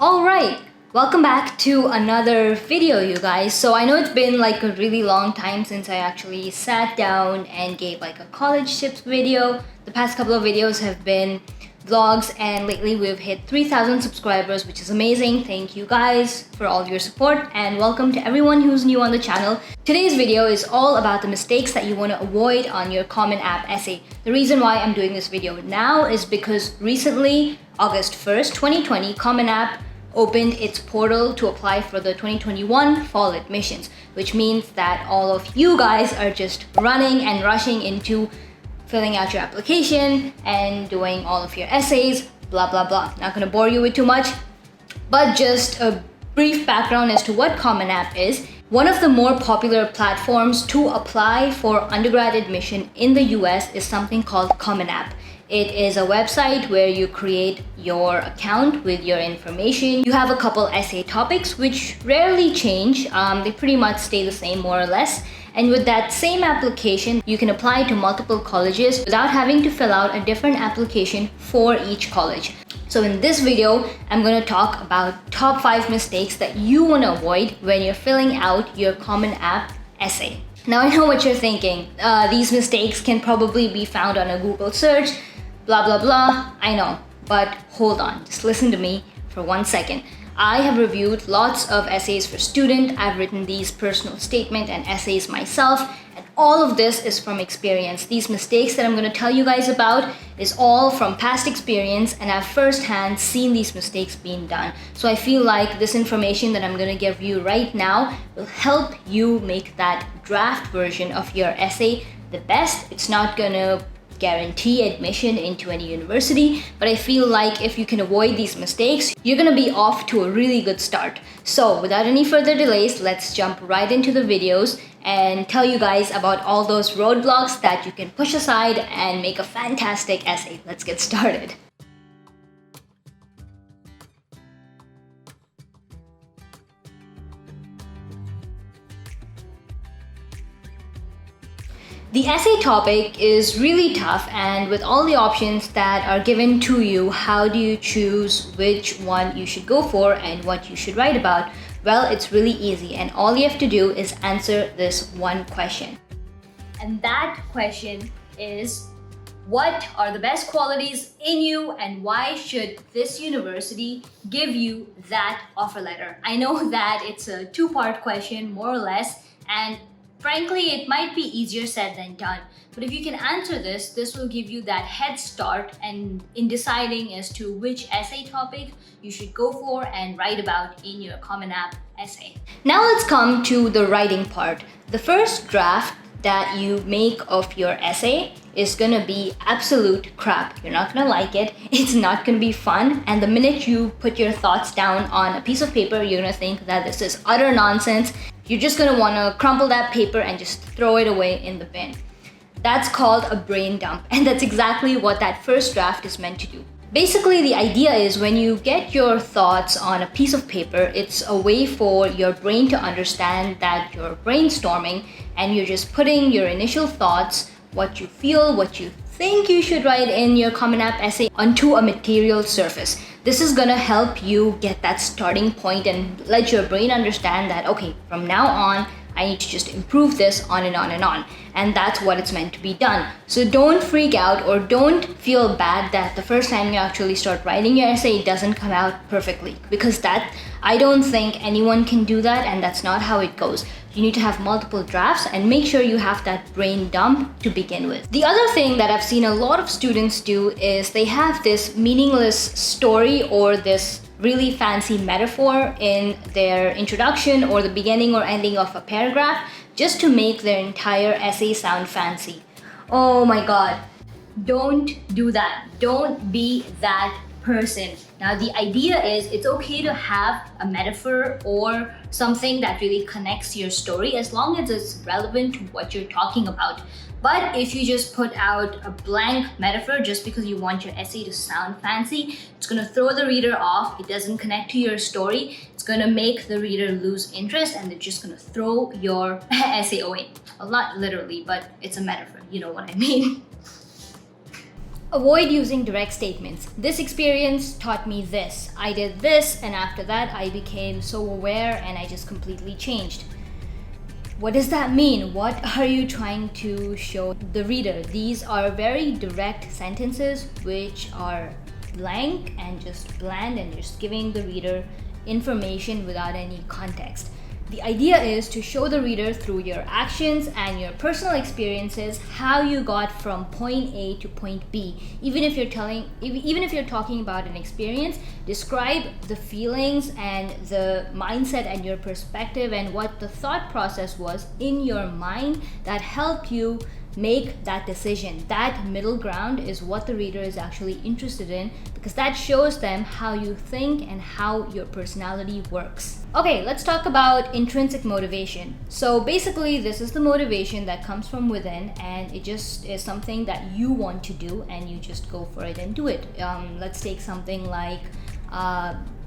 Alright, welcome back to another video, you guys. So I know it's been like a really long time since I actually sat down and gave like a college tips video. The past couple of videos have been vlogs, and lately we've hit 3,000 subscribers, which is amazing. Thank you guys for all your support, and welcome to everyone who's new on the channel. Today's video is all about the mistakes that you want to avoid on your Common App essay. The reason why I'm doing this video now is because recently, August 1st, 2020, Common App opened its portal to apply for the 2021 fall admissions, which means that all of you guys are just running and rushing into filling out your application and doing all of your essays, blah blah blah. Not gonna bore you with too much, but just a brief background as to what Common App is. One of the more popular platforms to apply for undergrad admission in the US is something called Common App. It is a website where you create your account with your information. You have a couple essay topics which rarely change. They pretty much stay the same more or less. And with that same application, you can apply to multiple colleges without having to fill out a different application for each college. So in this video, I'm going to talk about top 5 mistakes that you want to avoid when you're filling out your Common App essay. Now I know what you're thinking. These mistakes can probably be found on a Google search, blah blah blah. I know, but hold on, just listen to me for 1 second. I have reviewed lots of essays for student. I've written these personal statement and essays myself, and all of this is from experience. These mistakes that I'm going to tell you guys about is all from past experience, and I've firsthand seen these mistakes being done. So I feel like this information that I'm going to give you right now will help you make that draft version of your essay the best. It's not going to guarantee admission into any university, but I feel like if you can avoid these mistakes, you're gonna be off to a really good start. So without any further delays, let's jump right into the videos and tell you guys about all those roadblocks that you can push aside and make a fantastic essay. Let's get started. The essay topic is really tough, and with all the options that are given to you, how do you choose which one you should go for and what you should write about? Well, it's really easy, and all you have to do is answer this one question. And that question is, what are the best qualities in you, and why should this university give you that offer letter? I know that it's a two-part question, more or less, and frankly, it might be easier said than done, but if you can answer this will give you that head start and in deciding as to which essay topic you should go for and write about in your Common App essay. Now let's come to the writing part. The first draft that you make of your essay is gonna be absolute crap. You're not gonna like it, it's not gonna be fun, and the minute you put your thoughts down on a piece of paper, you're gonna think that this is utter nonsense. You're just gonna wanna crumple that paper and just throw it away in the bin. That's called a brain dump, and that's exactly what that first draft is meant to do. Basically, the idea is when you get your thoughts on a piece of paper, it's a way for your brain to understand that you're brainstorming and you're just putting your initial thoughts, what you feel, what you think you should write in your Common App essay, onto a material surface. This is gonna help you get that starting point and let your brain understand that, okay, from now on, I need to just improve this on and on and on. And that's what it's meant to be done. So don't freak out or don't feel bad that the first time you actually start writing your essay, it doesn't come out perfectly. Because I don't think anyone can do that, and that's not how it goes. You need to have multiple drafts and make sure you have that brain dump to begin with. The other thing that I've seen a lot of students do is they have this meaningless story or this really fancy metaphor in their introduction or the beginning or ending of a paragraph just to make their entire essay sound fancy. Oh my god, don't do that. Don't be that person. Now the idea is it's okay to have a metaphor or something that really connects your story as long as it's relevant to what you're talking about. But if you just put out a blank metaphor just because you want your essay to sound fancy, it's gonna throw the reader off. It doesn't connect to your story. It's gonna make the reader lose interest, and they're just gonna throw your essay away. Well, not literally, but it's a metaphor. You know what I mean. Avoid using direct statements. This experience taught me this. I did this, and after that, I became so aware and I just completely changed. What does that mean? What are you trying to show the reader? These are very direct sentences which are blank and just bland and just giving the reader information without any context. The idea is to show the reader through your actions and your personal experiences how you got from point A to point B. Even if you're talking about an experience, describe the feelings and the mindset and your perspective and what the thought process was in your mind that helped you make that decision. That middle ground is what the reader is actually interested in, because that shows them how you think and how your personality works. Okay, let's talk about intrinsic motivation. So basically, this is the motivation that comes from within, and it just is something that you want to do and you just go for it and do it. Let's take something like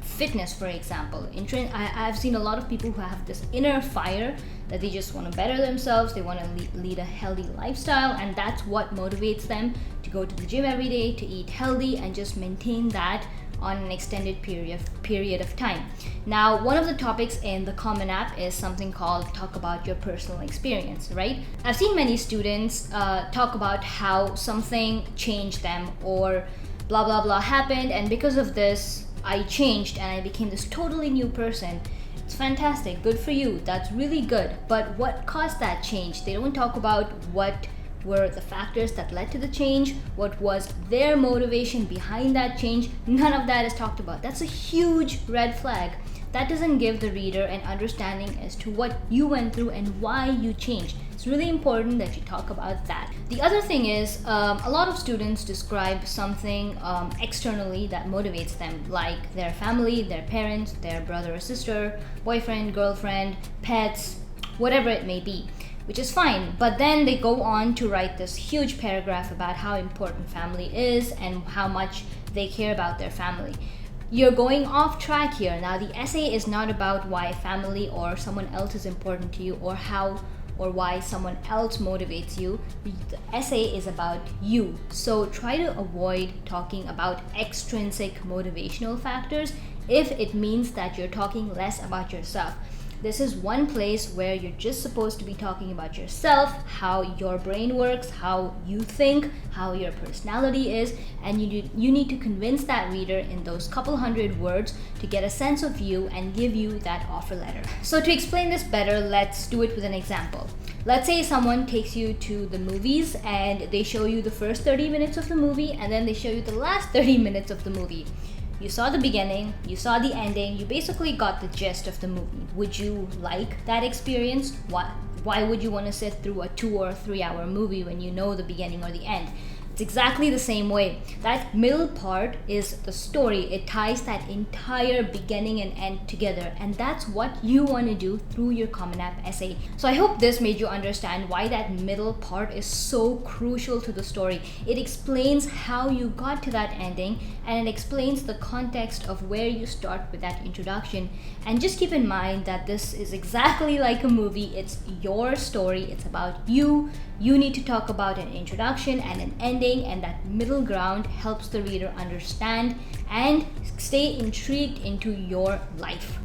fitness, for example. I've seen a lot of people who have this inner fire that they just want to better themselves, they want to lead a healthy lifestyle, and that's what motivates them to go to the gym every day, to eat healthy, and just maintain that on an extended period of time. Now, one of the topics in the Common App is something called talk about your personal experience, right? I've seen many students talk about how something changed them, or blah blah blah happened, and because of this I changed and I became this totally new person. It's fantastic, good for you, that's really good. But what caused that change? They don't talk about what were the factors that led to the change, what was their motivation behind that change. None of that is talked about. That's a huge red flag. That doesn't give the reader an understanding as to what you went through and why you changed. It's really important that you talk about that. The other thing is, a lot of students describe something externally that motivates them, like their family, their parents, their brother or sister, boyfriend, girlfriend, pets, whatever it may be, which is fine. But then they go on to write this huge paragraph about how important family is and how much they care about their family. You're going off track here. Now, the essay is not about why family or someone else is important to you, or how or why someone else motivates you. The essay is about you. So try to avoid talking about extrinsic motivational factors if it means that you're talking less about yourself. This is one place where you're just supposed to be talking about yourself, how your brain works, how you think, how your personality is, and you need to convince that reader in those couple hundred words to get a sense of you and give you that offer letter. So to explain this better, let's do it with an example. Let's say someone takes you to the movies and they show you the first 30 minutes of the movie, and then they show you the last 30 minutes of the movie. You saw the beginning, you saw the ending, you basically got the gist of the movie. Would you like that experience? Why would you want to sit through a 2 or 3 hour movie when you know the beginning or the end? It's exactly the same way. That middle part is the story. It ties that entire beginning and end together, and that's what you want to do through your Common App essay. So I hope this made you understand why that middle part is so crucial to the story. It explains how you got to that ending, and it explains the context of where you start with that introduction. And just keep in mind that this is exactly like a movie. It's your story. It's about you. You need to talk about an introduction and an ending, and that middle ground helps the reader understand and stay intrigued into your life.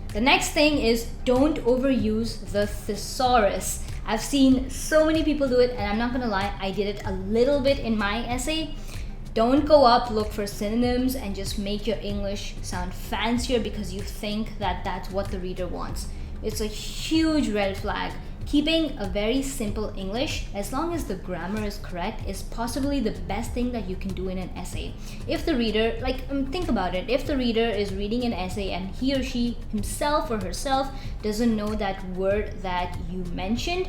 The next thing is, don't overuse the thesaurus. I've seen so many people do it, and I'm not gonna lie, I did it a little bit in my essay. Don't go up, look for synonyms, and just make your English sound fancier because you think that that's what the reader wants. It's a huge red flag. Keeping a very simple English, as long as the grammar is correct, is possibly the best thing that you can do in an essay. If the reader, think about it, if the reader is reading an essay and he or she himself or herself doesn't know that word that you mentioned,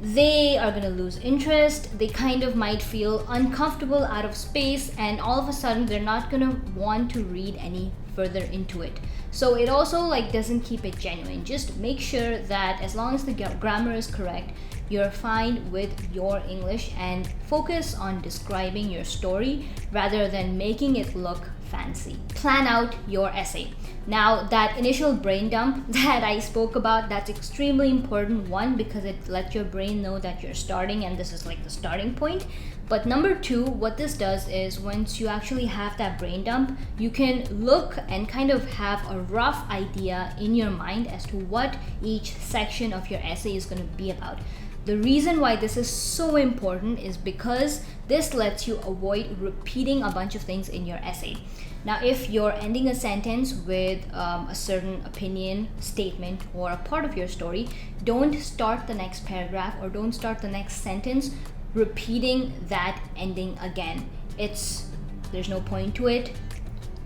they are going to lose interest. They kind of might feel uncomfortable, out of space, and all of a sudden they're not going to want to read any further into it. So it also doesn't keep it genuine. Just make sure that as long as the grammar is correct, you're fine with your English, and focus on describing your story rather than making it look fancy. Plan out your essay. Now, that initial brain dump that I spoke about, that's extremely important. One, because it lets your brain know that you're starting and this is like the starting point. But number two, what this does is once you actually have that brain dump, you can look and kind of have a rough idea in your mind as to what each section of your essay is going to be about. The reason why this is so important is because this lets you avoid repeating a bunch of things in your essay. Now, if you're ending a sentence with a certain opinion, statement, or a part of your story, don't start the next paragraph or don't start the next sentence repeating that ending again. There's no point to it.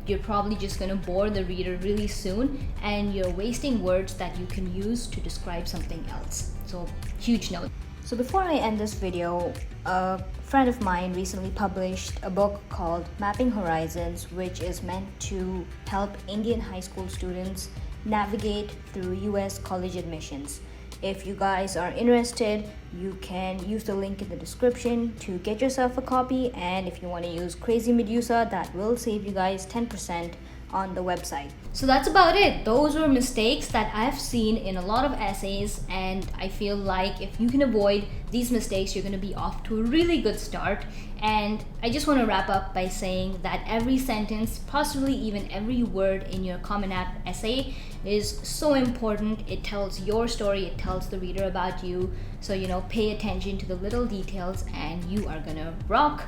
You're probably just going to bore the reader really soon, and you're wasting words that you can use to describe something else. So, huge note. So before I end this video, a friend of mine recently published a book called Mapping Horizons, which is meant to help Indian high school students navigate through US college admissions. If you guys are interested, you can use the link in the description to get yourself a copy, and if you want to use Crazy Medusa, that will save you guys 10% on the website. So that's about it. Those were mistakes that I've seen in a lot of essays, and I feel like if you can avoid these mistakes, you're going to be off to a really good start. And I just want to wrap up by saying that every sentence, possibly even every word in your Common App essay is so important. It tells your story, it tells the reader about you. So, pay attention to the little details and you are gonna rock.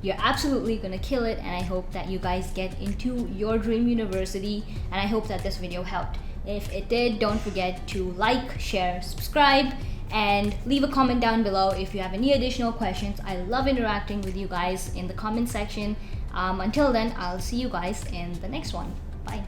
You're absolutely gonna kill it, and I hope that you guys get into your dream university, and I hope that this video helped. If it did, don't forget to like, share, subscribe, and leave a comment down below if you have any additional questions. I love interacting with you guys in the comment section. Until then, I'll see you guys in the next one. Bye.